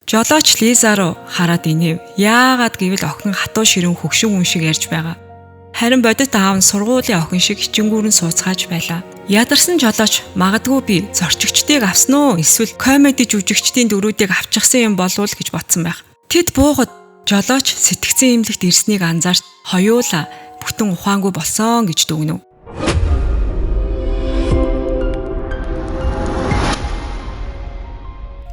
Жолооч Лиза руу хараад инэв. Яагаад гэвэл охин хатуу ширүүн хөгшин хүн шиг ярьж байгаа. Харин бодит аав нь сургуулийн охин шиг хичэнгүүрэн сууцгааж байлаа. Ядарсан жолооч магадгүй би зорчигчдыг авсан уу эсвэл комеди жүжигчдийн дөрүүдийг авчихсан юм болов гэж бодсон байх. Тэд буугад жолооч сэтгцэн имлэгт ирснийг анзаарч хоёулаа бүтэн ухаангүй болсон гэж дүгнэв.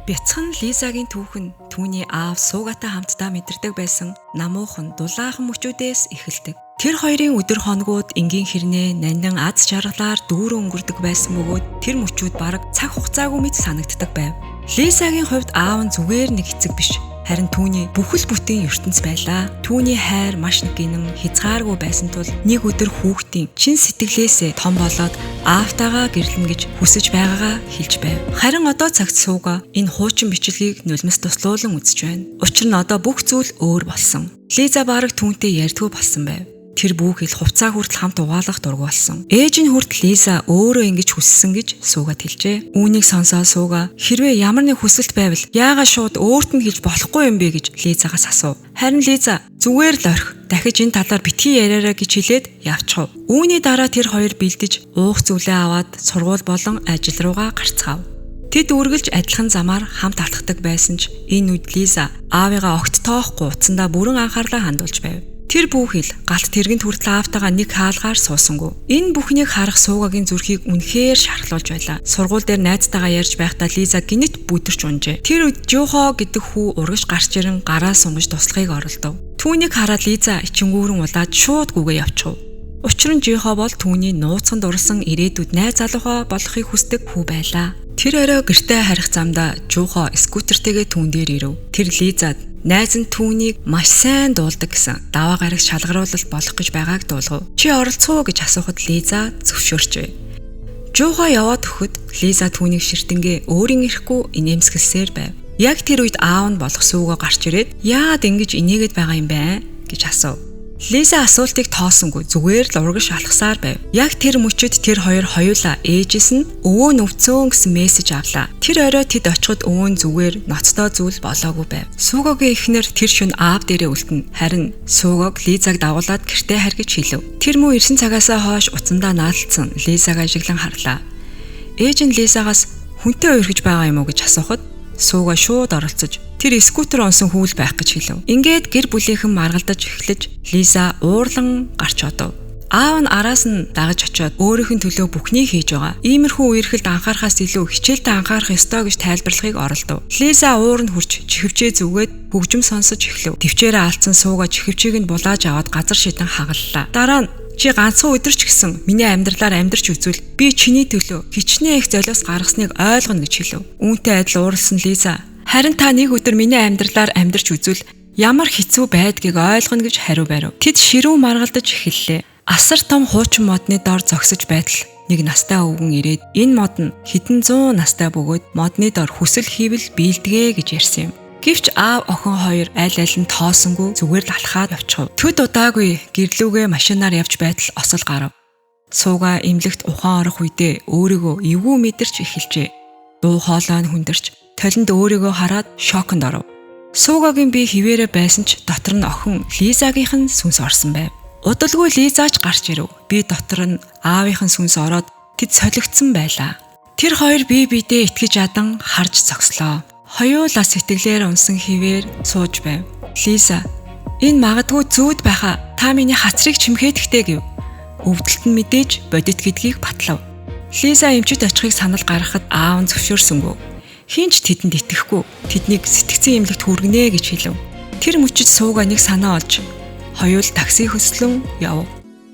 Бяцхан Лизагийн түүхэн түүний аав суугатай хамтдаа мэдэрдэг байсан намуухан дулаахан мөчүүдээс эхэлдэг. Тэр хоёрын өдөр хоногуд энгийн хэрнээ нандин аз жаргалаар дүүрэн өнгөрдөг байсан бөгөөд тэр мөчүүд бараг цаг хугацаагүй мэт санагддаг байв. Лизагийн хувьд аав нь зүгээр нэг эцэг биш. Харин түүний бүхэл бүтэн ертөнц байлаа. Түүний хайр маш нэг гинэн хязгааргүй байсан тул нэг өдөр хүүхдийн чин сэтгэлээсээ том болоод аавтайгаа гэрлэнэ гэж хүсэж байгаагаа хэлж байв. Харин одоо цагт сууга энэ хуучин бичлэгийг нулимс туслуулан үзэж байна. Учир нь одоо бүх зүйл өөр болсон. Лиза бараг түүнтэй ярьдгүй болсон байв. Тэр бүхэл хувцаа хүртэл хамт угаалгах дург болсон. Ээж нь хүртэл Лиза өөрөө ингэж хүссэн гэж суугаад хэлжээ. Үүнийг сонсоод сууга хэрвээ ямар нэг хүсэлт байвал яагаад шууд өөрт нь хэлж болохгүй юм бэ гэж Лизагаас асуув. Харин Лиза зүгээр л орхи. Дахиж энэ талаар битгий яриараа гэж хэлээд явчихв. Үүний дараа тэр хоёр бэлдэж уух зүйлээ аваад сургууль болон ажил руугаа гарцгаав. Тэд үргэлж адилхан замаар хамт алхдаг байсан ч энэ үед Лиза аавыгаа огт тоохгүй утсандаа бүрэн анхаарлаа хандуулж байв. Тэр бүхэл галт тэргэнд хүртэл аавтайгаа нэг хаалгаар суусангүй. Энэ бүхнийг харах суугагийн зүрхийг үнэхээр шархлуулж байлаа. Сургууль дээр найзтайгаа ярьж байхдаа Лиза гинэт бүдэрч унжээ. Тэр үед Жохо гэдэг хүү урагш гарч ирэн гараа сунгаж туслахыг оролдов. Түүнийг хараад Лиза ичингүүрэн улаад шууд гүгээ явчихв. Учир нь Жохо бол түүний нууцхан дурлсан ирээдүйд найз залуухаа болохыг хүсдэг хүү байлаа. Тэр орой гэртээ харих замдаа Жохо скутертэйгээ түүн дээр ирэв. Тэр Лизад найз нь түүнийг маш сайн дуулдаг гэсэн даваа гараг шалгаруулалт болох гэж байгааг дуулгав. Чи оролцох уу гэж асуухад Лиза зөвшөөрчвэ. Жохо яваад өгөхөд Лиза түүнийг ширтэнгээ өөрийн ирэхгүй инээмсэглсээр байв. Яг тэр үед аав нь болох сүүгөө гарч ирээд яагаад ингэж инээгээд байгаа юм бэ гэж асуув. Лиза асуултыг тоосонгүй зүгээр л урагш алхасаар байв. Яг тэр мөчөд тэр хоёр хоёулаа ээжээс нь өвөө нүвцөн гэсэн мессеж авлаа. Тэр орой тэд очиход өвөө зүгээр ноцтой зүйл болоогүй байв. Суугагийн эхнэр тэр шөнө аав дээрээ үлдэнэ. Харин Суугаг Лизаг дагуулад гэртээ харгиж хэлв. Тэр муу ирсэн цагаасаа хойш утсандаа наалцсан Лизаг ажиглан харлаа. Ээж нь Лизагаас хүнтэй уурхиж байгаа юм уу гэж асуухад Сууга шууд оролцож тэр скутер онсон хүүл байх гэж хэлв. Ингээд гэр бүлийнхэн маргалдаж эхлэж Лиза уурлан гарч одов. Аав нь араас нь дагаж очиод өөрийнх нь төлөө бүхнийг хийж байгаа. Иймэрхүү үерхэлд анхаарахаас илүү хичээлдээ анхаарах ёстой гэж тайлбарлахыг оролдов. Лиза уур нь хурж чихвчээ зүгээд хөгжим сонсож эхлэв. Төвчээрээ алдсан Сууга чихвчээг нь булааж аваад газар шиdən хагаллаа. Дараа нь чи ганцхан өдөр ч гэсэн миний амьдралаар амьдарч үзвэл би чиний төлөө хичнээн их золиос гаргасныг ойлгоно гэж хэлв. Үүнтэй адил уурлсан Лиза харин та нэг өдөр миний амьдралаар амьдарч үзвэл ямар хэцүү байдгийг ойлгоно гэж хариу барив. Тэд ширүүн маргалдаж эхэллээ. Асар том хуучин модны дор зогсож байтал нэг настай өвгөн ирээд энэ мод нь хэдэн 100 настай бөгөөд модны дор хүсэл хийвэл биелдэгэ гэж ярьсан юм. Гэвч аав охин хоёр аль аль нь тоосонгүй зүгээр л алхаад явчихв. Төд удаагүй гэрлүүгээ машинаар явж байтал осол гарав. Сууга имлэгт ухаан орох үедээ өөрийгөө эвгүй мэдэрч эхэлжээ. Дуу хоолой нь хүндэрч толинд өөрийгөө хараад шоконд оров. Суугагийн бие хിവэрэ байсан ч дотор нь охин Лизагийнх нь сүнс орсон байв. Удалгүй Лизаач гарч ирэв. Би дотор нь аавынхын сүнс ороод тэд солигдсон байлаа. Тэр хоёр бие биедээ итгэж адан харж зогслоо. Хоёулаа сэтгэлээр унсан хിവэр сууж байв. Лиза, энэ магадгүй зүүд байхаа та миний хацрыг чимхээд ихтэй гэв. Өвдөлт нь мэдээж бодит гэдгийг батлав. Лиза эмчит очихыг санал гаргахад аав нь зөвшөөрсөнгүй. Хинч тэдэнд итгэхгүй. Тэднийг сэтгцэн эмнэлэгт хүргэнэ гэж хэлв. Тэр мөчид Сууга нэг санаа олж хоёул такси хөслөн яв.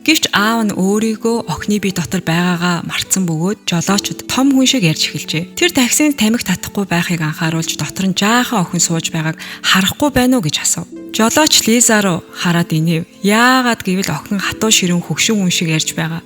Гэвч аав нь өөрийгөө охины бие дотор байгаагаа мартсан бөгөөд жолоочд том хүн шиг ярьж эхэлжээ. Тэр таксинд тамхи татахгүй байхыг анхааруулж дотор нь жаахан охин сууж байгааг харахгүй байна уу гэж асуув. Жолооч Лиза руу хараад инэв. Яагаад гэвэл охин хатуу ширүүн хөгшин хүн шиг ярьж байгаа.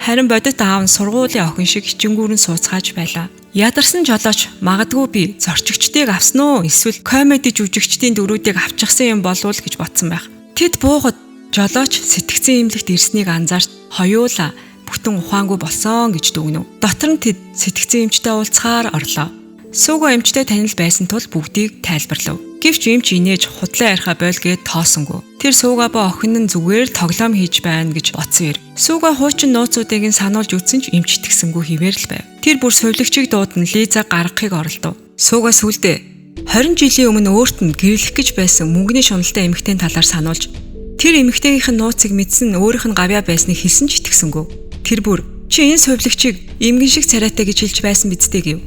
Харин бодит аав нь сургуулийн охин шиг хичэнгүүрэн сууцгааж байлаа. Ядарсан жолооч магадгүй би зорчигчдыг авсан уу эсвэл комеди жүжигчдийн дөрүүдийг авчихсан юм болов гэж бодсон байх. Тэд буугад жолооч сэтгцэн имлэгт ирснийг анзаарч хоёулаа бүтэн ухаангүй болсон гэж дүгнэв. Дотор нь тэд сэтгцэн эмчтэй уулзахаар орлоо. Сууга эмчтэй танил байсан тул бүгдийг тайлбарлав. Гэвч эмч инээж худлаа яриха бойл гээд тоосонгүй. Тэр Сууга ба охин нь зүгээр тоглоом хийж байна гэж бодсон юм. Сууга хуучин нууцуудыг нь сануулж үзсэн ч эмч итгэсэнгүй хിവэр л байв. Тэр бүр сувилагчийг дуудан Лиза гаргахыг оролдов. Сууга сүлдээ 20 жилийн өмнө өөрт нь гэрлэх гэж байсан мөнгөний шуналтай эмэгтэйн талаар сануулж тэр эмэгтэйгийнх нь нууцыг мэдсэн өөрийнх нь гавьяа байсныг хэлсэн ч итгэсэнгүй. Тэр бүр чи энэ сувилагчийг эмгэн шиг царайтай гэж хэлж байсан бидтэй гэв.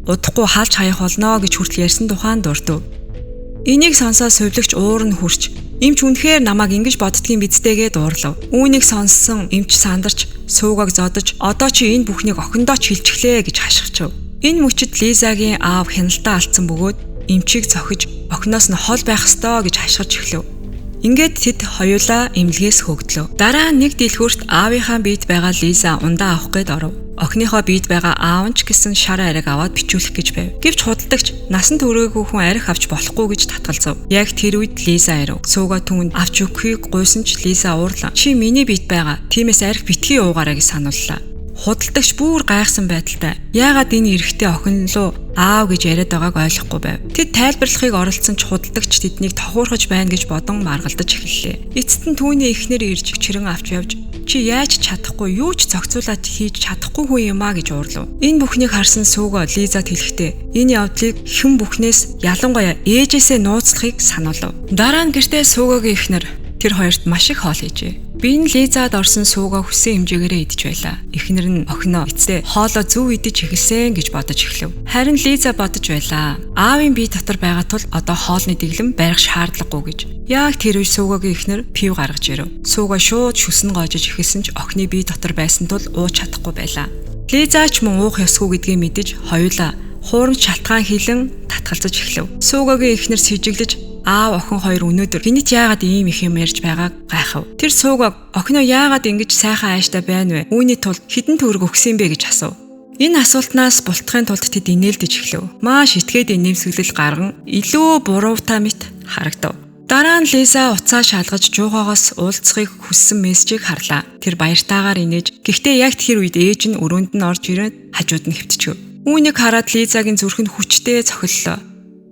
Удахгүй хаалж хаях болно гэж хүртэл ярьсан тухайн дурдв. Энийг сонсоод сувилагч уур нь хүрч эмч үнэхээр намайг ингэж боддгийн бидтэйгээ дуурлав. Үүнийг сонссон эмч сандарч Суугаг зодож одоо чи энэ бүхнийг охиндоо ч хэлчихлээ гэж хашгичв. Энэ мөчид Лизагийн аав хяналтаа алдсан бөгөөд эмчийг цохиж охиноос нь хол байх ёстой гэж хашгирч эхлэв. Ингээд тэд хоёулаа эмнэлгээс хөөгдлөө. Дараа нэг дэлгүүрт аавынхаа биед байгаа Лиза ундаа авах гээд оров. Охиныхоо биед байгаа аав нь ч гэсэн шар ариг аваад бичүүлэх гэж байв. Гэвч худалдагч насан туршаагүй хүн арих авч болохгүй гэж татгалзав. Яг тэр үед Лиза ирв. Сууга түүнд авч өгөхийг гуйсан ч Лиза уурлаа. Чи миний биед байгаа. Тиймээс арих битгий уугаарай гэж санууллаа. Худалдагч бүр гайхсан байдалтай. Яагаад энэ эрэгтэй охин руу аав гэж яриад байгааг ойлгохгүй байв. Тэд тайлбарлахыг оролдсон ч худалдагч тэднийг тохуурхаж байна гэж бодон маргалдаж эхэллээ. Эцэст нь түүний эхнэр ирж чирэн авч явж чи яаж чадахгүй юу ч зохицуулаад хийж чадахгүй хүн юм а гэж уурлав. Энэ бүхнийг харсан Сууга Лизад хэлэхдээ энэ явдлыг хэн бүхнээс ялангуяа ээжээсээ нууцлахыг сануулав. Дараа нь гэртээ Суугагийн эхнэр тэр хоёрт маш их хоол хийжээ. Би энэ Лизад орсон Сууга хүссэн хэмжээгээрээ идэж байлаа. Эхнэр нь охиноо эцээ хоолоо зөв идэж эхэлсэн гэж бодож эхлэв. Харин Лиза бодож байлаа. Аавын бие дотор байгаа тул одоо хоолны дэглэм барих шаардлагагүй гэж. Яг тэр үе Суугагийн эхнэр пив гаргаж ирэв. Сууга шууд шүсэн гоожиж эхэлсэн ч охины бие дотор байсан тул ууж чадахгүй байлаа. Лиза ч мөн уух ёсгүй гэдгийг мэдэж хоёулаа хуурамч шалтгаан хийлэн татгалзаж эхлэв. Суугагийн эхнэр сэжиглэж аав охин хоёр өнөөдөр гинэт яагаад ийм их юм ярьж байгааг гайхав. Тэр Суугаг охиноо яагаад ингэж сайхан ааштай байна вэ? Үүний тулд хэдэн төгрөг өгсөн бэ гэж асуув. Энэ асуултнаас бултахын тулд тэд инээлдэж эхлэв. Маш итгээд инээмсэглэл гарган илүү буруутай мэт харагдав. Дараа нь Лиза уцаа шалгаж жуугоогоос уулзахыг хүссэн мессежийг харлаа. Тэр баяртайгаар инээж. Гэхдээ яг тэр үед ээж нь өрөөнд нь орж ирээд хажууд нь хэвтчихв. Үүнийг хараад Лизагийн зүрх нь хүчтэй цохиллоо.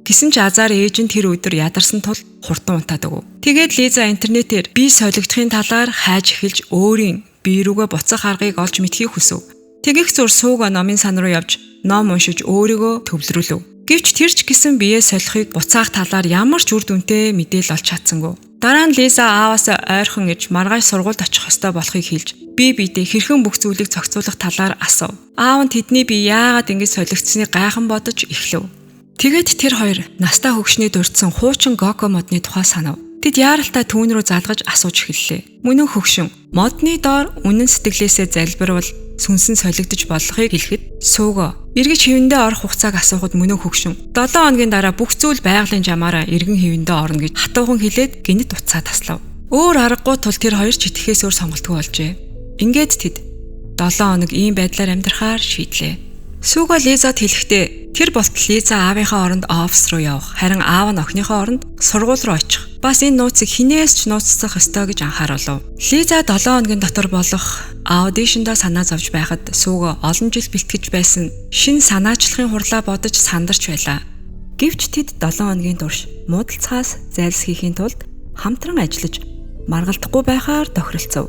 Гэсэн ч азар ээж нь тэр өдөр ядарсан тул хурдан унтаад өгөв. Тэгээд Лиза интернетээр бие солигдохын талаар хайж эхэлж өөрийн бие рүүгээ буцах аргыг олж мэдхийг хүсв. Тэгэх зур Сууга номын сан руу явж ном уншиж өөрийгөө төвлөрүүлв. Гэвч тэр ч гэсэн биеэ солихыг буцаах талаар ямар ч үр дүнтэй мэдээлэл олж чадсангүй. Дараа нь Лиза ааваас ойрхон ирж маргааш сургуульд очих ёстой болохыг хэлж бие биедээ хэрхэн бүх зүйлийг зохицуулах талаар асуув. Аав нь тэдний бие яагаад ингэж солигдсныг гайхан бодож эхлэв. Тэгээд тэр хоёр настаа хөгшний дурдсан хуучин Гоко модны тухай санав. Тэд яаралтай түүн рүү залгаж асууж эхэллээ. Мөн хөгшин модны доор үнэн сэтгэлээсээ залбирвал сүнсэн солигдож болохыг хэлэхэд Сууга эргэж хэвэндээ орох хугацааг асуухад мөн хөгшин 7 хоногийн дараа бүх зүйл байгалийн жамаараа эргэн хэвэндээ орно гэж хатуухан хэлээд гинэт уцаа таслав. Өөр аргагүй тул тэр хоёр ч итгэхээс өөр сонголтгүй болжээ. Ингээд тэд 7 хоног ийм байдлаар амьдрахаар шийдлээ. Сууга Лизад хэлэхдээ тэр болтол Лиза аавынхаа оронд офис руу явах, харин аав нь охиныхоо оронд сургууль руу очих. Бас энэ нууцыг хинээс ч нууцлах ёстой гэж анхааруулв. Лиза 7 хоногийн дотор болох аудишндаа санаа зовж байхад Сууга олон жил бэлтгэж байсан шинэ санаачлахын хурлаа бодож сандарч байлаа. Гэвч тэд 7 хоногийн турш муудалцахаас зайлсхийхийн тулд хамтран ажиллаж маргалдахгүй байхаар тохиролцов.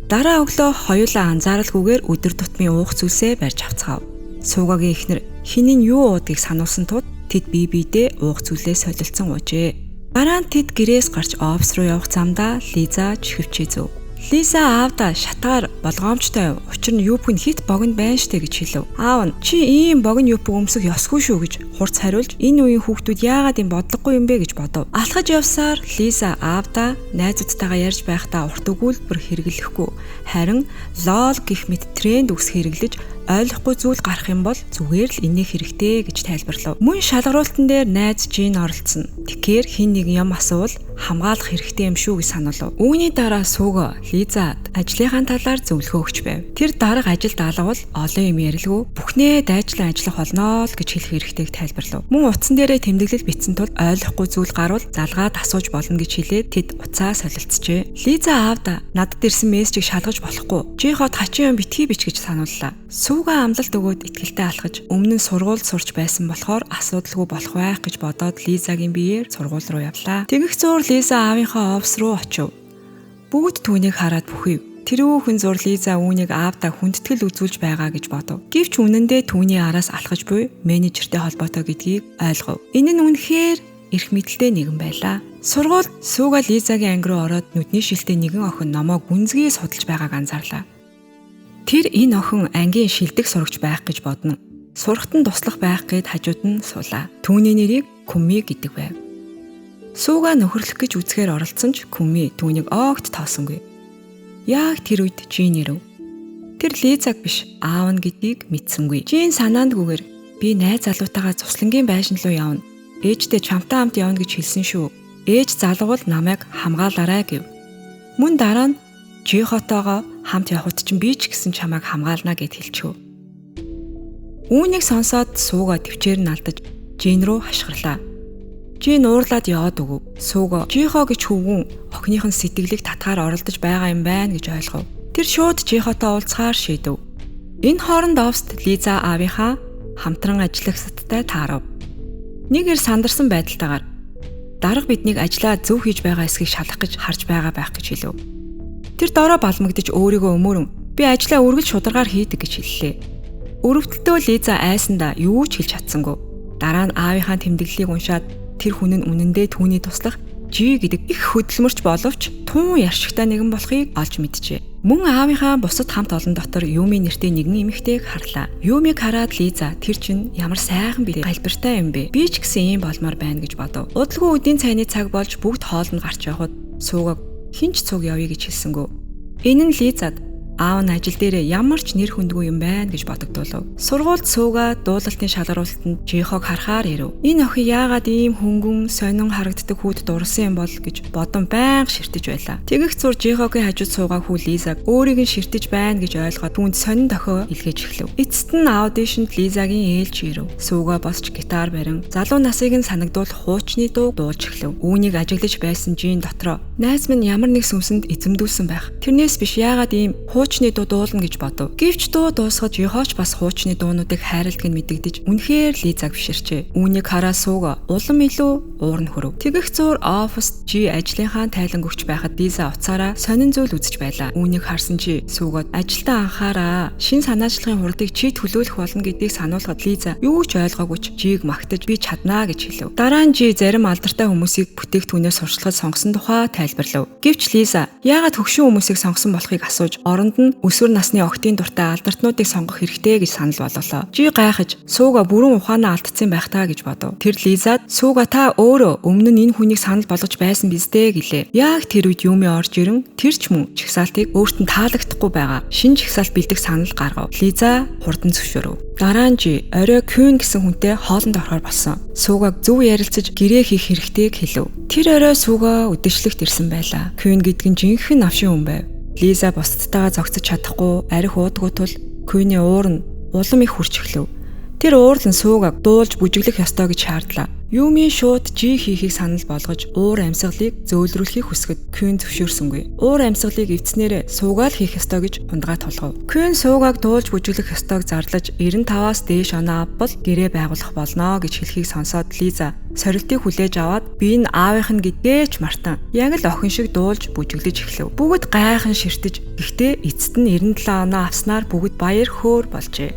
Дараа өглөө хоёулаа анзааралгүйгээр өдөр тутмын уух зүйлсээ барьж авцгаав. Суугагийн эхнэр хинийн юу уудгийг сануулсан тул тэд бие биедээ уух зүйлээ солилцсон уужээ. Дараа нь тэд гэрээс гарч офис руу явах замдаа Лиза чихвчээ зөв. Лиза аавда шатгаар болгоомжтой учир нь юуп нь хит богино байна штэ гэж хэлв. Аав нь чи ийм богино юуп өмсөх ёсгүй шүү гэж хурц хариулж энэ үеийн хүүхдүүд яагаад ийм бодлогогүй юм бэ гэж бодов. Алхаж явсаар Лиза аавда найзуудтайгаа ярьж байхдаа урт өгүүлбэр хэрэглэхгүй харин лол гэх мэт тренд үс хэрэглэж ойлгохгүй зүйл гарах юм бол зүгээр л инээх хэрэгтэй гэж тайлбарлав. Мөн шалгаруултан дээр найз Жин оролцсон. Тэгэхээр хин нэг юм асуувал хамгаалах хэрэгтэй юм шүү гэж сануулв. Үүний дараа Сууга Лизад ажлынхаа талаар зөвлөгөө өгч байв. Тэр дарга ажилд алгавал олон юм ярилгүй бүхнээ дайжлан ажиллах болно л гэж хэлэх хэрэгтэйг тайлбарлав. Мөн утсан дээрээ тэмдэглэл бичсэн тул ойлгохгүй зүйл гарвал залгаад асууж болно гэж хэлээд тэд уцаа солилцжээ. Лиза аавда надад ирсэн мессежийг шалгаж болохгүй. Жихот хачин юм битгий бич гэж санууллаа. Сүүгээ амлалт өгөөд итгэлтэй алхаж өмнө нь сургуульд сурч байсан болохоор асуудалгүй болох байх гэж бодоод Лизагийн биеэр сургууль руу явлаа. Тэгэх зуур Лиза аавынхаа офис руу очив. Бүгд түүнийг хараад бүхийв. Тэрүүхэн зур Лиза үүнийг аавдаа хүндэтгэл үзүүлж байгаа гэж бодов. Гэвч үнэндээ түүний араас алхаж буй менежертэй холбоотой гэдгийг ойлгов. Энэ нь үнэхээр эрх мэдэлтэй нэгэн байлаа. Сургуульд Сүүга Лизагийн анги руу ороод нүдний шилтэй нэгэн охин номоо гүнзгий судалж байгааг анзаарлаа. Тэр энэ охин ангийн шилдэг сурагч байх гэж бодно. Сурахт нь туслах байх гэд хажууд нь суулаа. Түүний нэрийг Күми гэдэг байв. Сүүга нөхөрлөх гэж үзэхээр оролцсон ч Күми түүнийг огт тоосонгүй. Яг тэр үед Жин ирв. Тэр Лизаг биш, аав нь гэдгийг мэдсэнгүй. Жин санаандгүйгээр би найз залуутайгаа цуслангийн байшин руу явна. Ээжтэй чамтай хамт явна гэж хэлсэн шүү. Ээж залгуул намайг хамгаалаарай гэв. Мөн дараа нь Жихотоогоо хамт явхад чинь би ч гэсэн чамайг хамгаална гэд хэлчихв. Үүнийг сонсоод Сүүга төвчээр нь алдаж Жин руу хашгирлаа. Жин уурлаад яваад өгөв. Сүүга Жихо гэж хөвгүн охиных нь сэтгэлийг татгаар оролдож байгаа юм байна гэж ойлгов. Тэр шууд Жихотой уулзахаар шийдэв. Энэ хооронд офст Лиза аавынхаа хамтран ажиллагчдтай таарав. Нэг эр сандарсан байдалтайгаар дарга биднийг ажлаа зөв хийж байгаа эсхийг шалгах гэж харж байгаа байх гэж хэлв. Тэр дороо балмагдж өөрийгөө өмөрөн би ажлаа үргэлж шударгаар хийдэг гэж хэллээ. Өрөвдөлтөө Лиза айсандаа юу ч хэлж чадсангүй. Дараа нь аавынхаа тэмдэглэлийг уншаад тэр хүн нь үнэндээ түүний туслах Жи гэдэг их хөдөлмөрч боловч тун яршигтай нэгэн болохыг олж мэджээ. Мөн аавынхаа бусад хамт олон дотор Юми нэртэй нэгэн эмэгтэйг харлаа. Юмиг хараад Лиза тэр чинь ямар сайхан би галбиртай юм бэ? Би ч гэсэн ийм болмоор байна гэж бодов. Удалгүй өдийн цайны цаг болж бүгд хоолнд гарч явхад Сүүгаг хинч цуг явъя гэж хэлсэнгүү. Энэ нь Лизад аав нь ажил дээрээ ямар ч нэр хүндгүй юм байна гэж бодогдуулав. Сургуульд Сүүга дуулалтын шалгаруулалтанд Жихог харахаар ирэв. Энэ охин яагаад ийм хөнгөн сонин харагддаг хүүд дурлсан юм бол гэж бодон байнга ширтэж байлаа. Тэгэх зур Жихогийн хажууд суугаа хүү Лизаг өөрийг нь ширтэж байна гэж ойлгоод түүнд сонин дохио илгээж эхлэв. Эцэст нь аудишнд Лизагийн ээлж ирэв. Сүүга босч гитар барин залуу насыг нь санагдуулах хуучны дуу дуулж эхлэв. Үүнийг ажиглаж байсан Жин дотроо найз минь ямар нэг сүмсэнд эзэмдүүлсэн байх. Тэрнээс биш яагаад ийм хуучны дуу дуулна гэж бодов. Гэвч дуу дуусгаж Жихоч бас хуучны дуунуудыг хайрладаг нь мэдэгдэж үнэхээр Лизаг биширчээ. Үүнийг хараа Сүүга улам илүү уурн хөрөв. Тэгэх зур оффист Жи ажлынхаа тайлангүйч байхад Лиза уцаараа сонин зүйл үзэж байлаа. Үүнийг харсан Жи Сүүгад ажилдаа анхаараа шин санаачлагын хурдыг чи төлөөлөх болно гэдгийг сануулгад Лиза юу ч ойлгоогүй ч Жиг магтаж би чаднаа гэж хэлв. Дараа нь Жи зарим алдартай хүмүүсийг бүтээгдэхүүнээс сурчлахад сонгосон тухай тайлбарлав. Гэвч Лиза яагаад хөгшин хүмүүсийг сонгосон болохыг асууж оронд нь өсвөр насны охидын дуртай алдартнуудыг сонгох хэрэгтэй гэж санал бололоо. Жи гайхаж Сүүга бүрэн ухаанаа алдсан байх таа гэж бодов. Тэр Лизад Сүүга та өөрөө өмнө нь энэ хүнийг санал болгож байсан биз дээ гэлээ. Яг тэр үед Юми орж ирэн тэр ч мөн чагсаалтыг өөртөө таалагдахгүй байгаа шинэ чагсаалт бэлдэх санал гаргав. Лиза хурдан зөвшөөрөв. Дараа нь Жи орой Кюн гэсэн хүнтэй хоолнд орохоор болсон. Сүүгаг зөв ярилцаж гэрээ хийх хэрэгтэйг хэлв. Тэр орой Сүүга үдэшлэгт ирсэн байлаа. Кюн гэдэг нь жинхэнэ навшин хүн байв. Лиза бусдтайгаа зогсож чадахгүй арх уудгүй тул Кюний уур нь улам их хурж эхлэв. Тэр уурлан Сүүгаг дуулж бүжиглэх ёстой гэж шаардлаа. Юми шууд Жи хийхийг санал болгож уур амьсгалыг зөөлрүүлэхийг хүсгэд Кюн зөвшөөрсөнгүй. Уур амьсгалыг эвдснээрээ Сүүгаал хийх ёстой гэж ундгаа тулгав. Кюн Сүүгаг дуулж бүжиглэх ёстойг зарлаж 95-аас дээш оноо авбал гэрээ байгуулах болно гэж хэлхийг сонсоод Лиза сорилтыг хүлээж аваад би энэ аавынх нь гэдгээч мартан яг л охин шиг дуулж бүжиглэж эхлэв. Бүгд гайхан ширтэж гэхдээ эцэст нь 97 оноо авснаар бүгд баяр хөөр болжээ.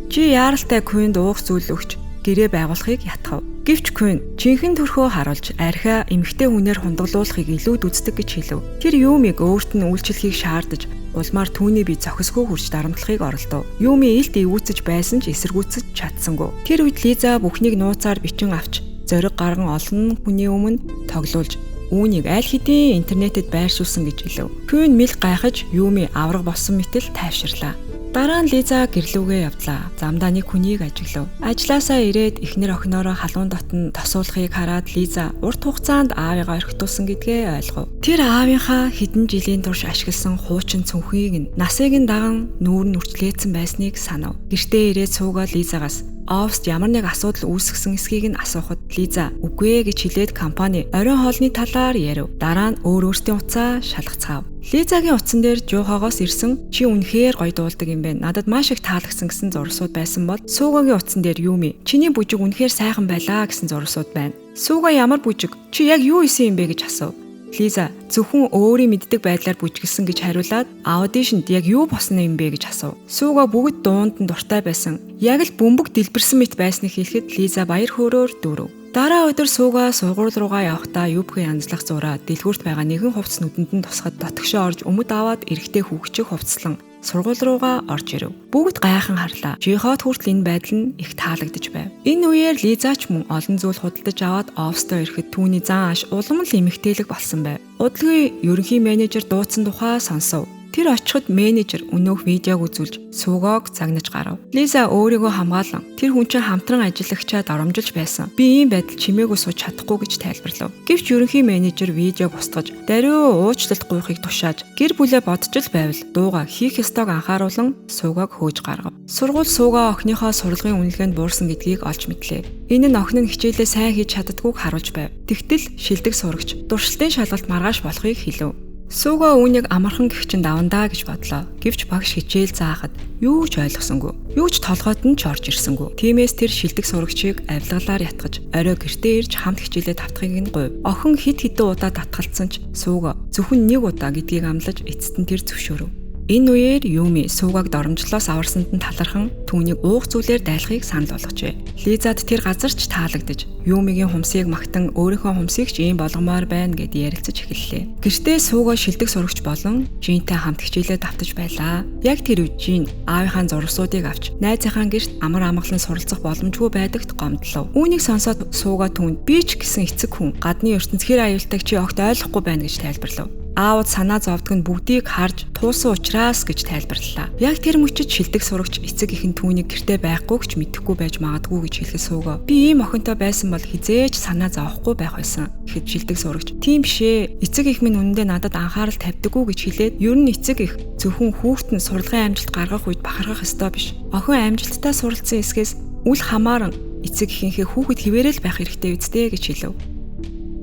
Жи яаралтай Кюнд уух зүйл өгч гэрээ байгуулахыг ятгав. Гэвч Кюн жинхэнэ төрхөө харуулж архиа эмэгтэй хүнээр хундаглуулахыг илүүд үздэг гэж хэлв. Тэр Юмиг өөрт нь үйлчлэхийг шаардаж улмаар түүний бие зохисгүй хурж дарамтлахыг оролдов. Юми илт эвүүцэж байсан ч эсэргүүцэж чадсангүй. Тэр үед Лиза бүхнийг нууцаар бичин авч зориг гарган олон хүний өмнө тоглуулж үүнийг аль хэдийн интернетэд байршуулсан гэж хэлв. Кюн мэл гайхаж Юми авраг болсон мэтэл тайвширлаа. Дараа нь Лиза гэрлүүгээ явдлаа. Замдаа нэг хүнийг ажиглав. Ажлаасаа ирээд эхнэр охиноороо халуун дотн тосуулахыг хараад Лиза урт хугацаанд аавыгаа орхитуулсан гэдгээ ойлгов. Тэр аавынхаа хэдэн жилийн турш ашигласан хуучин цүнхийг нь насыг нь даган нүүр нь үрчлээсэн байсныг санав. Гэртээ ирээд Сүүга Лизагаас оффист ямар нэг асуудал үүсгэсэн эсхийг нь асуухад Лиза үгүй ээ гэж хэлээд компани оройн хоолны талаар ярив. Дараа нь өөртөө уцаа шалгацгаав. Лизагийн утсан дээр Жохогоос ирсэн чи үнэхээр гоё дуулдаг юм байна. Надад маш их таалагдсан гэсэн зурсууд байсан бол Суугагийн утсан дээр Юми чиний бүжиг үнэхээр сайхан байлаа гэсэн зурсууд байна. Сууга ямар бүжиг? Чи яг юу исэн юм бэ гэж асуув. Лиза зөвхөн өөрийн мэддэг байдлаар бүжиглсэн гэж хариулаад аудишнд яг юу босно юм бэ гэж асуув. Сууга бүгд дуунд нь дуртай байсан. Яг л бөмбөг дэлбэрсэн мэт байсныг хэлэхэд Лиза баяр хөөрөөр дүүрв. Дараа өдөр Сууга сургууль руугаа явахдаа юбкийн янзлах зураа дэлгүүрт байгаа нэгэн хувцас нүдэнд нь тусахад дотгошоо орж өмд аваад эрэгтэй хүүхчиг хувцслан сургууль руугаа орж ирэв. Бүгд гайхан харлаа. Жихот хүртэл энэ байдал нь их таалагдж байв. Энэ үеэр Лиза ч мөн олон зүйл худалдаж аваад оффистоо ирэхэд түүний зан аш улам л эмэгтэйлэг болсон байв. Удалгүй ерөнхий менежер дуудсан тухай сонсов. Тэр очиход менежер өнөөх видеог үзүүлж Суугааг загнаж гарав. Лиза өөрийгөө хамгаалan тэр хүн чинь хамтран ажиллагчаа доромжилж байсан. Би ийм байдал чимээгүй сууж чадахгүй гэж тайлбарлав. Гэвч ерөнхий менежер видеог устгаж даруй уучлалт гуйхыг тушааж гэр бүлээ бодж л байвал дууга хийх ёстойг анхааруулan Суугааг хөөж гаргав. Сургууль Суугаа охиныхоо сурлагын үнэлгээнд буурсан гэдгийг олж мэдлээ. Энэ нь охин нь хичээлээ сайн хийж чаддаггүйг харуулж байв. Тэгтэл шилдэг сурагч дуршилтын шалгалт маргааш болохыг хэлв. Сууга үүнийг амархан гихчин давандаа гэж бодлоо. Гэвч багш хичээл заахад юу ч ойлгосонгүй. Юу ч толгойд нь ч орж ирсэнгүй. Тиймээс тэр шилдэг сурагчийг авилгалаар ятгаж орой гэртээ ирж хамт хичээлээ тавтахыг нь гуйв. Охин хид хідэн удаа татгалцсан ч Сууга зөвхөн нэг удаа гэдгийг амлаж эцэст нь тэр зөвшөөрөв. Энэ үеэр Юми Суугааг доромжлоос аварсанд нь талархан түүнийг уух зүйлээр дайлахыг санал болгожээ. Лизад тэр газар ч таалагдж Юмигийн хумсыг магтан өөрийнхөө хумсыг ч ийм болгомоор байна гэд ярилцаж эхэллээ. Гэртээ Суугаа шилдэг сурагч болон Жинтэй хамт хичээлээ давтаж байлаа. Яг тэр үед Жин аавынхаа зурсуудыг авч найзынхаа гэрт амар амгалан суралцах боломжгүй байдагт гомдлоо. Үүнийг сонсоод Суугаа түүнд би ч гэсэн эцэг хүн гадны ертөнц хэр аюултайг чи огт ойлгохгүй байна гэж тайлбарлав. Аауд санаа зовдөг нь бүгдийг харж туусан учраас гэж тайлбарлалаа. Яг тэр мөчид шилдэг сурагч эцэг ихэн түүнийг гэртээ байхгүй гэж мэдэхгүй байж магадгүй гэж хэлэх Суугаа. Би ийм охинтой байсан бол хизээж санаа зовхгүй байх байсан гэхэд шилдэг сурагч тийм бишээ. Эцэг их минь үнэндээ надад анхаарал тавьдаггүй гэж хэлээд ер нь эцэг их зөвхөн хүүхэд нь сурлагын амжилт гаргах үед бахархах ёстой биш. Охин амжилттай суралцсан эсгээс үл хамааран эцэг ихийнхээ хүүхэд хിവэрэл байх хэрэгтэй үсттэй гэж хэлв.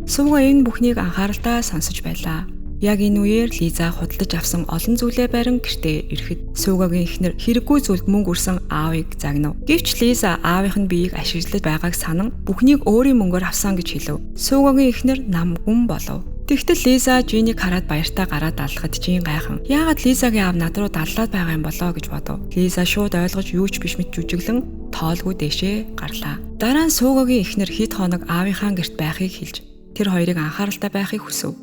Суугаа энэ бүхнийг анхааралтай сонсож байлаа. Яг энэ үеэр Лиза худалдаж авсан олон зүйлээ барин гэртээ ирэхэд Суугагийн эхнэр хэрэггүй зүйлд мөнгө өрсөн аавыг загнав. Гэвч Лиза аавынх нь биеийг ашиглаж байгааг санан бүхнийг өөрийн мөнгөөр авсан гэж хэлв. Суугагийн эхнэр нам гүн болов. Тэгтэл Лиза Жинийг хараад баяртай гараад алхахад Жин гайхан яагаад Лизагийн аав над руу даллаад байгаа юм болоо гэж бодов. Лиза шууд ойлгож юу ч биш мэт жүжиглэн тоолгүй дээшээ гарлаа. Дараа нь Суугагийн эхнэр хэд хоног аавынхаа гэрт байхыг хэлж тэр хоёрыг анхааралтай байхыг хүсв.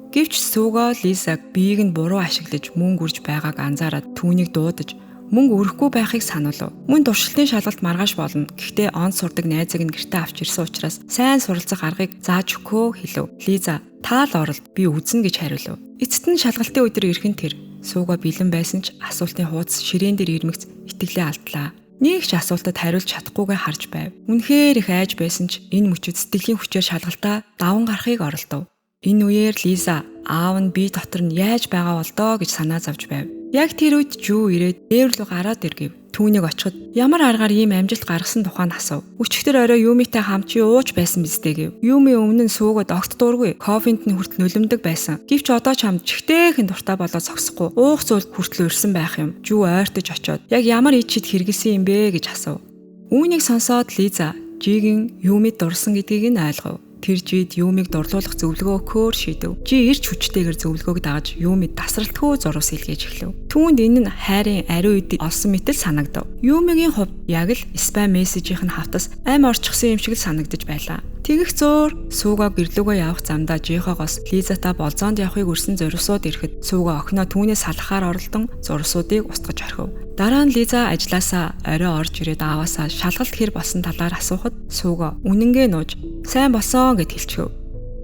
Гэвч Суугаа Лизаг биеийг нь буруу ашиглаж мөнгө үрж байгааг анзаараад түүнийг дуудаж мөнгө өрөхгүй байхыг сануулв. Мөн туршилтын шалгалт маргааш болно. Гэхдээ он сурдаг найзыг нь гэртээ авч ирсэн учраас сайн суралцах аргыг зааж өгөө хэлв. Лиза таал оролт би үзнэ гэж хариулв. Эцэст нь шалгалтын өдөр ирхэн тэр Суугаа бэлэн байсан ч асуултын хуудас ширээн дээр ирмэгц итгэлээ алдлаа. Нэг ч асуултад хариулж чадахгүйгээ харж байв. Үнэхээр их айж байсан ч энэ мөчөд сэтгэлийн хүчээр шалгалтаа даван гарахыг оролдов. Энэ үеэр Лиза аав нь би дотор нь яаж байгаа бол доо гэж санаа зовж байв. Яг тэр үед Жүү ирээд дээр рүү гараад иргэв. Түүнийг очиход ямар аргаар ийм амжилт гаргасан тухайн асуув. Өчигдөр орой Юмитай хамт чи ууж байсан биз дээ гэв. Юми өмнө нь Суугаад огт дургүй. Кофенд нь хүртэл нулимдаг байсан. Гэвч одоо ч хамт чихтэйхэн дуртай болоод зогсохгүй. Уух зүйл хүртэл урьсан байх юм. Жүү ойртож очиод яг ямар ичид хэрэгэлсэн юм бэ гэж асуув. Үүнийг сонсоод Лиза Жигийн Юмид дурсан гэдгийг нь ойлгов. Тэр Жид Юмиг дурлуулах зөвлөгөө өгөхөөр шийдэв. Жи ирч хүчтэйгээр зөвлөгөөг дагаж Юмид тасралтгүй зурус илгээж эхлэв. Түүнд энэ нь хайрын ариун үед олсон мэтэл санагдав. Юмигийн хувьд яг л спам мессежийн хавтас ам орчихсон юм шиг л санагдаж байлаа. Тэгэх зуур Суугаа гэрлүүгөө явах замдаа Жихогоос Лизата болзоонд явахыг өрсөн зурсууд ирэхэд Суугаа охиноо түүнээс салахаар оролдон зурсуудыг устгаж орхив. Дараа нь Лиза ажлаасаа орой орж ирээд ааваасаа шалгалт хэр болсон талаар асуухад Суугаа үнэнгээ нууж сайн болсон гэд хэлчихв.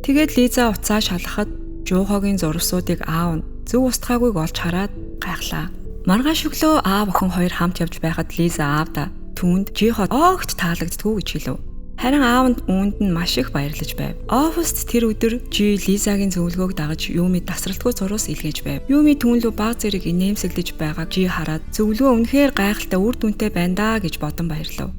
Тэгээд Лиза уцаа шалгахад Жохогийн зурсуудыг аав нь зөв устгаагүйг олж хараад гайхлаа. Маргааш өглөө аав охин хоёр хамт явж байхад Лиза аавда түүнд Жихо огт таалагддгүй гэж хэлв. Харин аав нь үүнд нь маш их баярлаж байв. Оффист тэр өдөр Жи Лизагийн зөвлөгөөг дагаж Юми тасралтгүй зурус илгээж байв. Юми түүнлүү баг зэрэг инээмсэглэж байгааг Жи хараад зөвлөгөө үнэхээр гайхалтай үр дүнтэй байна даа гэж бодон баярлав.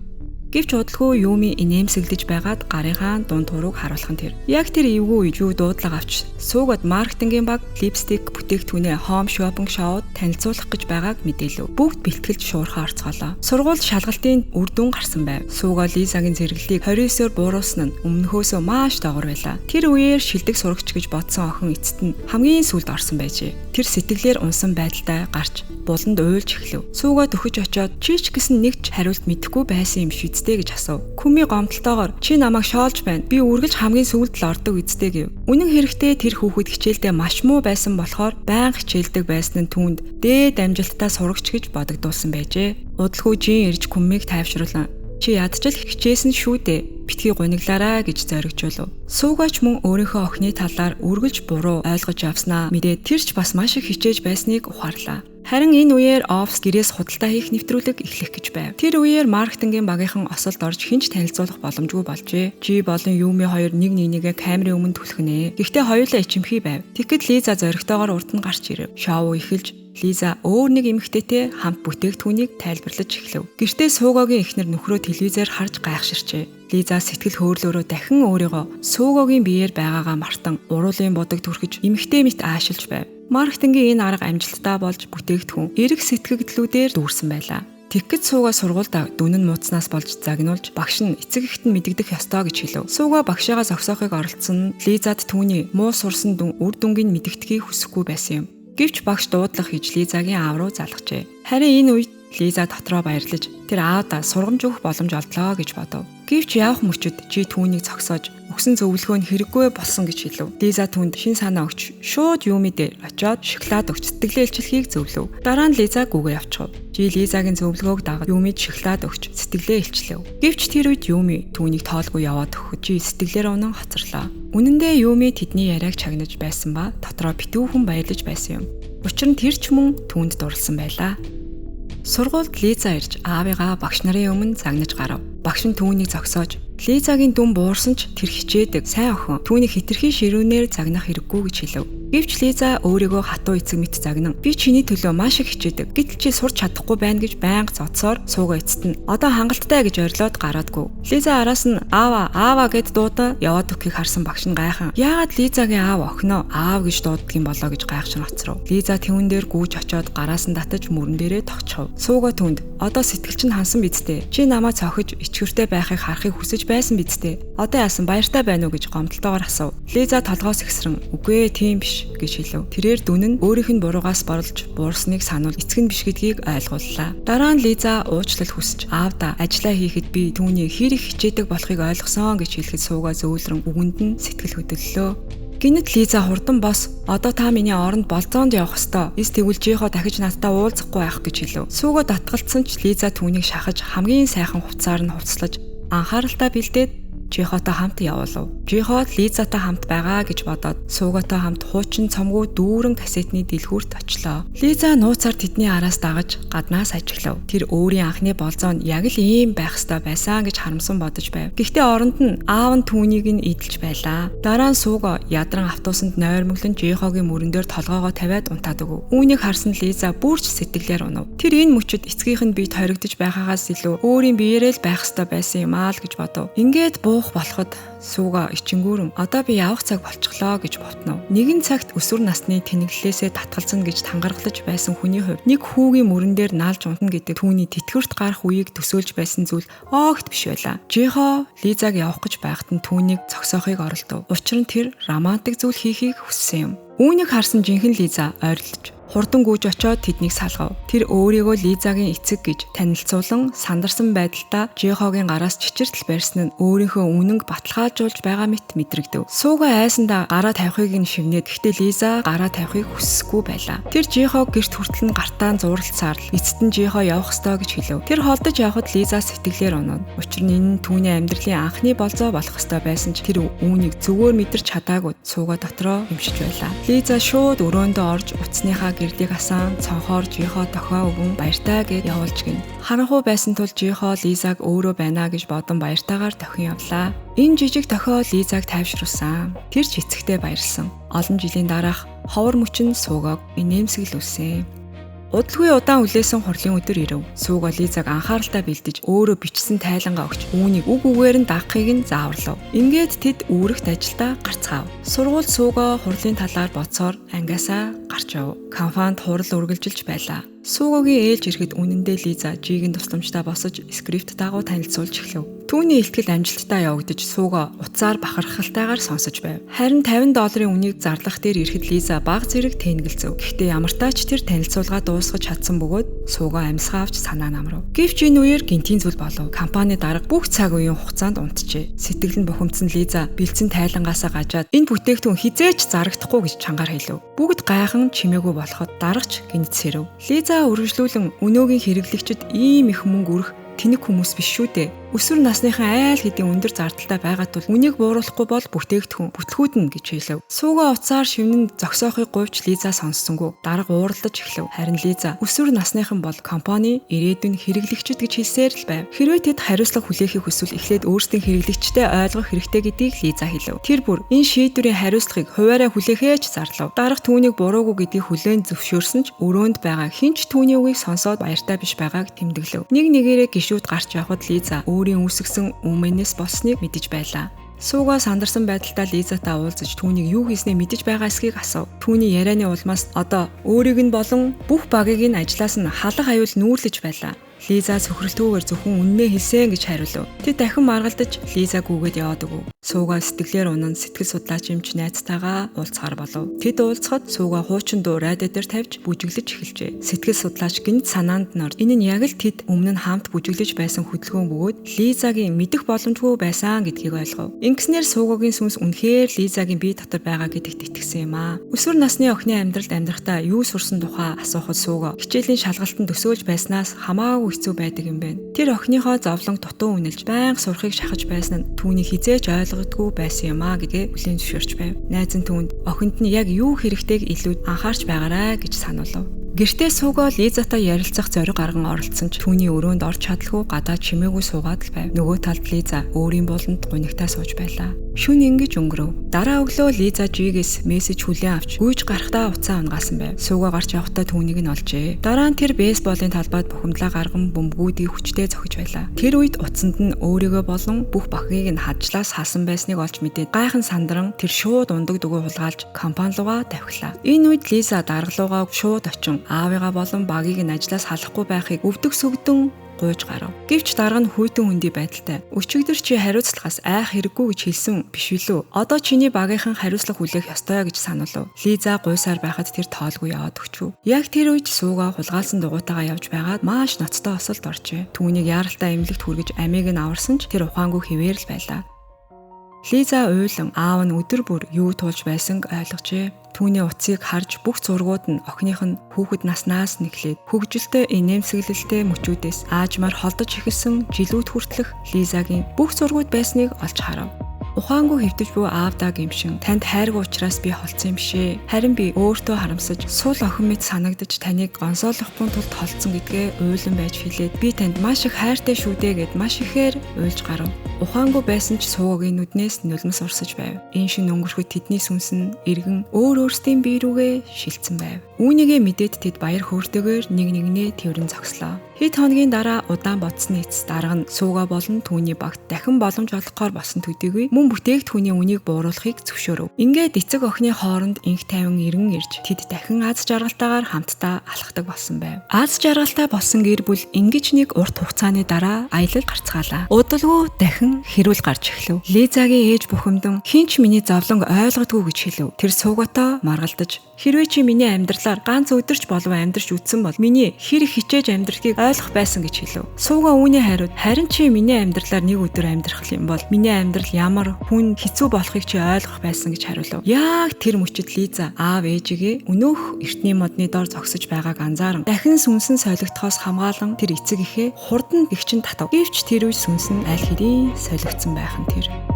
Гэвч удалгүй Юми инээмсэглэж байгаад гарынхаа дунд турууг харуулхан тэр. Яг тэр эвгүй үеүү дуудлага авч суугаад маркетингийн баг липстик бүтээгдэхүүнээ Home Shopping Show-д танилцуулах гэж байгааг мэдээлв. Бүгд бэлтгэлж шуурхаа орцголоо. Сургууль шалгалтын үр дүн гарсан байв. Суугаа Лизагийн зэрэглэлийг 29-оор бууруулсан нь өмнөхөөсөө маш доогор байлаа. Тэр үеэр шилдэг сурагч гэж бодсон охин эцэст нь хамгийн сүүлд орсон байжээ. Тэр сэтгэлээр унсан байдалтай гарч буланд уйлж эхлэв. Суугаа төхөж очоод чи ч гэсэн нэгч хариулт мэдэхгүй байсан юм шүү дээ гэж асуув. Күми гомдолтойгоор чи намайг шоолж байна. Би үргэлж хамгийн сүүлд л ордог үсттэй гэв. Үнэн хэрэгтээ тэр хүүхэд хичээлдээ маш муу байсан болохоор байнга хичээлдэг байсан нь түүнд дээд амжилттай сурагч гэж бодогдуулсан байжээ. Удалгүй жин ирж Күмийг тайвшруулан чи ядчил хичээсэн шүү дээ. Битгий гуниглаарай гэж зоригжуулв. Суугаач мөн өөрийнхөө охины талаар үргэлж буруу ойлгож явснаа мэдээд тэр ч бас маш их хичээж байсныг ухаарлаа. Харин энэ үеэр офс гэрээс худалдаа хийх нэвтрүүлэг эхлэх гэж байв. Тэр үеэр маркетингийн багийнхан осолд орж хинч танилцуулах боломжгүй болжээ. Жи болон Юми хоёр нэг нэгнийгээ камерын өмнө түлхнэ. Гэхдээ хоёулаа ичимхий байв. Тэгэхэд Лиза зоригтойгоор урд нь гарч ирэв. Шоу эхэлж Лиза өөр нэг эмэгтэйтэй хамт бүтээгдэхүүнийг тайлбарлаж эхлэв. Гэртээ Суугогийн эхнэр нөхрөө телевизээр харж гайхширчээ. Лиза сэтгэл хөдлөлөөрөө дахин өөрийгөө Суугогийн биеэр байгаагаа мартан уруулын бодог түрхэж эмэгтэй мэт аашилж байв. Маркетингийн энэ арга амжилттай болж бүтээгдэхүүн эрэг сэтгэгдлүүдээр дүүрсэн байлаа. Тэгэхэд Сууга сургуульд дүн нь мууцнаас болж загнуулж багш нь эцэг эхт нь мэдэгдэх ёстой гэж хэлв. Сууга багшаагаа зогсоохыг оролцсон нь Лизад түүний муу сурсан дүн үр дүнгийн мэдэгдэхийг хүсэхгүй байсан юм. Гэвч багш дуудлага хийж Лизагийн аав руу залгажээ. Харин энэ үед Лиза дотроо баярлаж тэр аавда сургамж өгөх боломж олдлоо гэж бодов. Гэвч явах мөчөд чи түүнийг зогсоож өгсөн зөвлөгөө нь хэрэггүй болсон гэж хэлв. Лиза түүнд шин санаа өгч шууд Юми дээр очиод шоколад өгч сэтгэлээ илчлэхийг зөвлөв. Дараа нь Лиза гүгээ авчихв. Жи Лизагийн зөвлөгөөг дагаж Юмид шоколад өгч сэтгэлээ илчлэв. Гэвч тэр үед Юми түүнийг тоолгүй яваад өгөх жи сэтгэлээр унан хоцорлоо. Үнэн дээр Юми тэдний яриаг чагнаж байсан ба дотроо битүүхэн баярлаж байсан юм. Учир нь тэр ч мөн түүнд дурлсан байлаа. Сургуульд Лиза ирж аавыгаа багш нарын өмнө загнаж гарав. Багш нь түүнийг зогсоож Лизагийн дүн буурсан ч тэр хичээдэг сайн охин түүнийг хитрхи ширүүнээр загнах хэрэггүй гэж хэлв. Гэвч Лиза өөрийгөө хатуу эцэг мэт загнан би чиний төлөө маш их хичээдэг. Гэтэл чи сурч чадахгүй байна гэж байнга зодсоор Сууга эцэст нь одоо хангалттай гэж орилоод гараадгүй. Лиза араас нь аава гэд дуудаа яваад өгөхийг харсан багш нь гайхан яагаад Лизагийн аав охиноо аав гэж дууддаг юм болоо гэж гайхшин хоцров. Лиза тэвэн дээр гүйж очоод гараас нь татаж мөрөн дээрээ тогтчихв. Сууга түнд одоо сэтгэл чинь хансан бидтэй. Чи намаа цохиж ичгүртэй байхыг харахыг хүсэж байсан бидтэй. Одоо яасан баяртай байна уу гэж гомдолтойгоор асуув. Лиза толгоос ихсрэн үгүй тийм биш гэж хэлв. Тэрээр дүн нь өөрийнх нь буруугаас борлож буурсныг сануул эцэг нь биш гэдгийг ойлгууллаа. Дараа нь Лиза уучлал хүсэж аавда ажиллаа хийхэд би түүний хэр их хичээдэг болохыг ойлгосон гэж хэлэхэд Сууга зөөлрөн үгэнд нь сэтгэл хөдлөлөө. Гинэт Лиза хурдан бос одоо та миний оронд болзоонд явах ёстой. Эс тэгвэл жихо дахиж надтай уулзахгүй байх гэж хэлв. Сууга татгалцсан ч Лиза түүнийг шахаж хамгийн сайхан хувцаар нь хувцлаж анхааралтай бэлдээд Жихотой хамт явуулав. Жихо Лизатай хамт байгаа гэж бодоод Суугатай хамт хуучин цомгүй дүүрэн кассетны дэлгүүрт очлоо. Лиза нууцаар тэдний араас дагаж гаднаас ажиглав. Тэр өөрийн анхны болзоонд яг л ийм байх ёстой байсан гэж харамсан бодож байв. Гэхдээ оронд нь аав нь түүнийг нь идэлж байлаа. Дараа нь Сууга ядран автобусанд нойрмоглон Жихогийн мөрөн дээр толгоогоо тавиад унтаад өгөв. Үүнийг харсан Лиза бүрч сэтгэлээр унав. Тэр энэ мөчөд эцгийнх нь бие хоригдож байгаагаас илүү өөрийн биеэрээ л байх ёстой байсан юм аа л гэж бодов. Ингээд болоход Сууга ичингүүрэн одоо би явах цаг болчихлоо гэж ботнов. Нэгэн цагт өсвөр насны тэнэглэлээсээ татгалзана гэж тангаргалж байсан хүний хувьд нэг хүүгийн мөрөн дээр наалж унтна гэдэг түүний тэтгэврт гарах үеийг төсөөлж байсан зүйл огт биш байлаа. Жихо Лизаг явах гэж байхад нь түүнийг зогсоохыг оролдов. Учир нь тэр романтик зүйл хийхийг хүссэн юм. Үүнийг харсан жинхэнэ Лиза ойрлож хурдан гүйж очоод тэднийг салгав. Тэр өөрийгөө Лизагийн эцэг гэж танилцуулан сандарсан байдалтай Жихогийн гараас чичиртэл барьсан нь өөрийнхөө үнэнг баталгаажуулж байгаа мэт мэдрэгдэв. Сууга айсандаа гараа тавихыг нь шивнээд гэхдээ Лиза гараа тавихыг хүссэхгүй байлаа. Тэр Жихог гэрт хүртэл нь гартаан зууралцсаар л эцэст нь Жихо явах ёстой гэж хэлв. Тэр холдож явхад Лиза сэтгэлээр унав. Учир нь энэ нь түүний амьдралын анхны болзоо болох ёстой байсан ч тэр үүнийг зөвгөөр мэдэрч чадаагүй Сууга дотроо юмшиж байлаа. Лиза шууд өрөөндөө орж утасныхаа гэрдийг асан цонхоор Жихо дохио өвгөн баяртай гэд явуулж гин. Харанхуй байсан тул Жихо Лизаг өөрөө байна гэж бодон баяртайгаар дохин явлаа. Энэ жижиг дохио Лизаг тайвшруулсан. Тэр ч эцэгтэй баярлсан. Олон жилийн дараах ховор мөчн Суугаг инээмсэглүүлсэн. Удалгүй удаан хүлээсэн хурлын өдөр ирэв. Сууга Лизаг анхааралтай бэлдэж өөрөө бичсэн тайлангаа өгч үүнийг үг үгээр нь дагахыг нь зааварлав. Ингээд тэд үүрэгт ажилдаа гарцгаав. Сургууль Сууга хурлын талаар боцоор ангиасаа гарч яв. Компанид хурал үргэлжилж байлаа. Суугагийн ээлж ирэхэд үнэндээ Лиза Жигийн тусламжтай босож скрипт дагуу танилцуулж эхлэв. Түүний ихтгэл амжилттай явагдаж Сууга утсаар бахархалтайгаар сонсож байв. Харин $50 үнийг зарлах дээр ирэхэд Лиза баг зэрэг тэнэгэлзэв. Гэхдээ ямартаа ч тэр танилцуулгаа дуусгаж чадсан бөгөөд Сууга амьсгаа авч санаа намрав. Гэвч энэ үеэр гинтийн зүйл болов. Компани дарга бүх цаг үеийн хугацаанд унтжээ. Сэтгэл нь бухимдсан Лиза бэлдсэн тайлангаасаа гажаад энэ бүтээгдэхүүн хизээч зарагдахгүй гэж чангаар хэлв. Бүгд гайхан чимээгүй болоход даргач гинцсэрэв. Лиза үргэлжлүүлэн өнөөгийн хэрэглэгчид ийм их мөнгө өрөх тэнэг хүмүүс биш шүү дээ. Өсвөр насныхан айл хэдийн өндөр зардалтай байгаад бол үнийг бууруулахгүй бол бүтээгдэхүүн бүтлгүүднэ гэж хэлв. Сууга уцаар шивнэн зогсоохыг говьч Лиза сонссонгүй. Дарга ууралдаж эхлэв. Харин Лиза өсвөр насныхан бол компани ирээдүйн хэрэглэгчид гэж хэлсээр л байв. Хэрвээ тэд хариуцлага хүлээхийг хүсвэл эхлээд өөрсдийн хэрэглэгчтэй ойлгох хэрэгтэй гэдгийг Лиза хэлв. Тэр бүр энэ шийдвэрийн хариуцлагыг хуваараа хүлээхээ ч зарлав. Дарга түүнийг буруугүй гэдгийг хүлээн зөвшөөрсөн ч өрөөнд байгаа хинч түүний үгийг сонсоод баяртай биш байгааг тэмдэглэв. Нэг нэгээрээ гişүүд гарч явхад Лиза өөрийн үүсгэсэн өмнөөс болсныг мэдэж байлаа. Сууга сандарсан байдалтай Лизатай уулзаж түүнийг юу хийснээ мэдэж байгаа эсхийг асуув. Түүний ярианы улмаас одоо өөрийг нь болон бүх багийг нь ажлаас нь халах аюул нүүрлэж байлаа. Лиза сөхрөлтөөр зөвхөн үннээ хэлсэн гэж хариулв. Тэд дахин маргалдаж Лиза гүгээд яваад өгөв. Сууга сэтгэлээр унан сэтгэл судлаач юмч найзтайгаа уулзахаар болов. Тэд уулзахад Сууга хуучин дуу радио дээр тавьж бүжиглэж эхэлжээ. Сэтгэл судлаач гинт санаанд нор. Энэ нь яг л тэд өмнө нь хамт бүжиглэж байсан хөдөлгөөн бөгөөд Лизагийн мэдэх боломжгүй байсан гэдгийг ойлгов. Ингэснээр Суугагийн сүнс үнэхээр Лизагийн бие дотор байгаа гэдэгт итгэсэн юм аа. Өсвөр насны охины амьдралд амьдрахтаа юу сурсан тухай асуухад Сууга хичээлийн шалгалтанд төсөөлж байснаас хамаагүй хэцүү байдаг юм байна. Тэр охиныхоо зовлон дутуу үнэлж байнга сурахыг шахаж байсан нь түүний хизээж ойлгодгүй байсан юм аа гэдгээ хүлээн зөвшөөрч байв. Найз нь түүнд охинд нь яг юу хэрэгтэйг илүү анхаарч байгаарай гэж сануулв. Гэртээ Сууга Лизатай ярилцах зориг гарган оролцсон ч түүний өрөөнд орж чадалгүй гадаа чимээгүй суугаад л байв. Нөгөө талд Лиза өөрийн болонд гунигтай сууж байлаа. Шүн ингэж өнгөрөв. Дараа өглөө Лиза Жигээс мессеж хүлээн авч гүйж гарахтаа уцаа унгаасан байв. Сууга гарч явахдаа түүнийг нь олжээ. Дараа нь тэр бейсболын талбайд бухимдлаа гарган бөмбөгүүдийг хүчтэй зохиж байлаа. Тэр үед утсанд нь өөрийгөө болон бүх багийг нь хажлаас хасан байсныг олж мэдээд гайхан сандран тэр шууд ундаг дугуй хулгайлж компани руугаа давхилаа. Энэ үед Лиза даргалуугаа шууд очин аавыгаа болон багийг нь ажлаас халахгүй байхыг өвдөг сүгдэн гуйж гарав. Гэвч дарга нь хүйтэн хүндий байдалтай. Өчигдөр чи хариуцлагаас айх хэрэггүй гэж хэлсэн биш үлээ. Одоо чиний багийнхан хариуцлага хүлээх ёстой гэж сануулв. Лиза гуйсаар байхад тэр тоолгүй яваад өгчв. Яг тэр үед Сууга хулгаалсан дугуйтайгаа явж байгаад маш ноцтой осолд оржээ. Түүнийг яаралтай эмнэлэгт хүргэж амийг нь аварсан ч тэр ухаангүй хэвээр л байлаа. Лиза уйлан аав нь өдөр бүр юу туулж байсанг ойлгожээ. Түүний утсыг харж бүх зургууд нь охиных нь хүүхэд наснаас нэглээд хөгжилтэй инээмсэглэлтэй мөчүүдээс аажмаар холдож эхэлсэн жилүүд хүртэлх Лизагийн бүх зургууд байсныг олж харав. Ухаангүй хэвтэж буй аавдаа гимшин танд хайргүй учраас би холцсон юм шээ. Харин би өөртөө харамсаж сул охин мэт санагдаж таныг гонсоолохгүй тулд холцсон гэдгээ уйлан байж хэлээд би танд маш их хайртай шүү дээ гэд маш ихээр уйлж гарав. Ухаангүй байсан ч Суугагийн нүднээс нулимс урсаж байв. Энэ шин өнгөрөхөд тэдний сүнс нь эргэн өөрсдийн бие рүүгээ шилжсэн байв. Үүнийгээ мэдээд тэд баяр хөөртэйгээр нэг нэгнээ тэрвэн зогслоо. Хэд хоногийн дараа удаан бодсны эцэс дарга нь Сууга болон түүний багт дахин боломж олгохоор босон төдийгүй мөн бүтээгдэхүүний үнийг бууруулахыг зөвшөөрөв. Ингээд эцэг охины хооронд инх тайван иргэн ирж тэд дахин аз жаргалтайгаар хамтдаа алхахдаг болсон байв. Аз жаргалтай болсон гэр бүл ингэж нэг урт хугацааны дараа аялал гарцгаалаа. Удалгүй дахин хэрүүл гарч эхлэв. Лизагийн ээж бухимдан хинч миний зовлонг ойлгодгүй гэж хэлв. Тэр Суугатай маргалдаж хэрвээ чи миний амьдралаар ганц өдөрч болов амьдрч үтсэн бол миний хэр их хичээж амьдрахыг ойлгох байсан гэж хэлв. Сууга үүний хариуд харин чи миний амьдралаар нэг өдөр амьдрах юм бол миний амьдрал ямар хүн хэцүү болохыг чи ойлгох байсан гэж хариулв. Яг тэр мөчид Лиза аав ээжигээ өнөөх эртний модны дор зогсож байгааг анзааран дахин сүнсэн солигдохоос хамгаалan тэр эцэг ихээ хурдан гихчин татав. Гэвч тэр үе сүнс нь аль хэдийн солигдсон байх нь тэр.